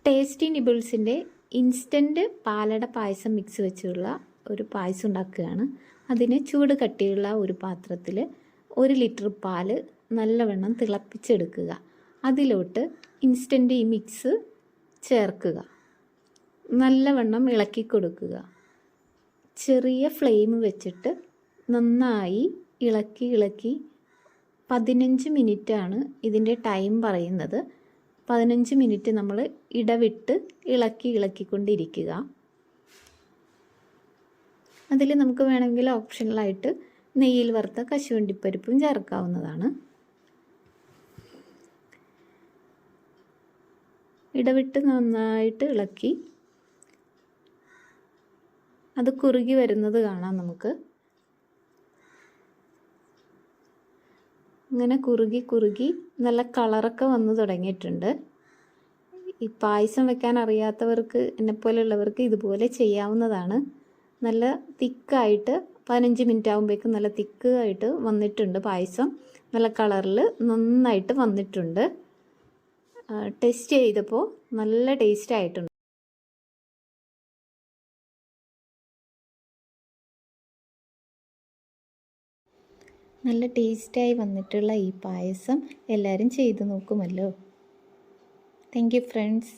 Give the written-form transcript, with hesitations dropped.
Tasty നിബിൾസിൻ്റെ instant പാലട പായസം mix വെച്ചുള്ള ഒരു പായസം ഉണ്ടാക്കുകയാണ്. അതിന് ചൂട് കട്ടിയുള്ള ഒരു പാത്രത്തിൽ 1 ലിറ്റർ പാല് നല്ലവണ്ണം തിളപ്പിച്ചെടുക്കുക. അതിലോട്ട് ഇൻസ്റ്റൻറ്റ് ഈ മിക്സ് ചേർക്കുക. നല്ലവണ്ണം ഇളക്കി കൊടുക്കുക. ചെറിയ ഫ്ലെയിം വെച്ചിട്ട് നന്നായി ഇളക്കി 15 മിനിറ്റാണ് ഇതിൻ്റെ ടൈം പറയുന്നത്. 15 മിനിറ്റ് നമ്മൾ ഇടവിട്ട് ഇളക്കിക്കൊണ്ടിരിക്കുക. അതിൽ നമുക്ക് വേണമെങ്കിൽ ഓപ്ഷണലായിട്ട് നെയ്യിൽ വറുത്ത കശുവണ്ടിപ്പരിപ്പും ചേർക്കാവുന്നതാണ്. ഇടവിട്ട് നന്നായിട്ട് ഇളക്കി അത് കുറുകി വരുന്നത് കാണാം നമുക്ക്. ഇങ്ങനെ കുറുകി നല്ല കളറൊക്കെ വന്ന് തുടങ്ങിയിട്ടുണ്ട്. ഈ പായസം വെക്കാൻ അറിയാത്തവർക്ക്, എന്നെപ്പോലെയുള്ളവർക്ക് ഇതുപോലെ ചെയ്യാവുന്നതാണ്. നല്ല തിക്കായിട്ട് 15 മിനിറ്റ് ആകുമ്പോഴേക്കും നല്ല തിക്കായിട്ട് വന്നിട്ടുണ്ട് പായസം. നല്ല കളറിൽ നന്നായിട്ട് വന്നിട്ടുണ്ട്. ടെസ്റ്റ് ചെയ്തപ്പോൾ നല്ല ടേസ്റ്റ് ആയിട്ടുണ്ട്. നല്ല ടേസ്റ്റായി വന്നിട്ടുള്ള ഈ പായസം എല്ലാവരും ചെയ്തു നോക്കുമല്ലോ. Thank you friends.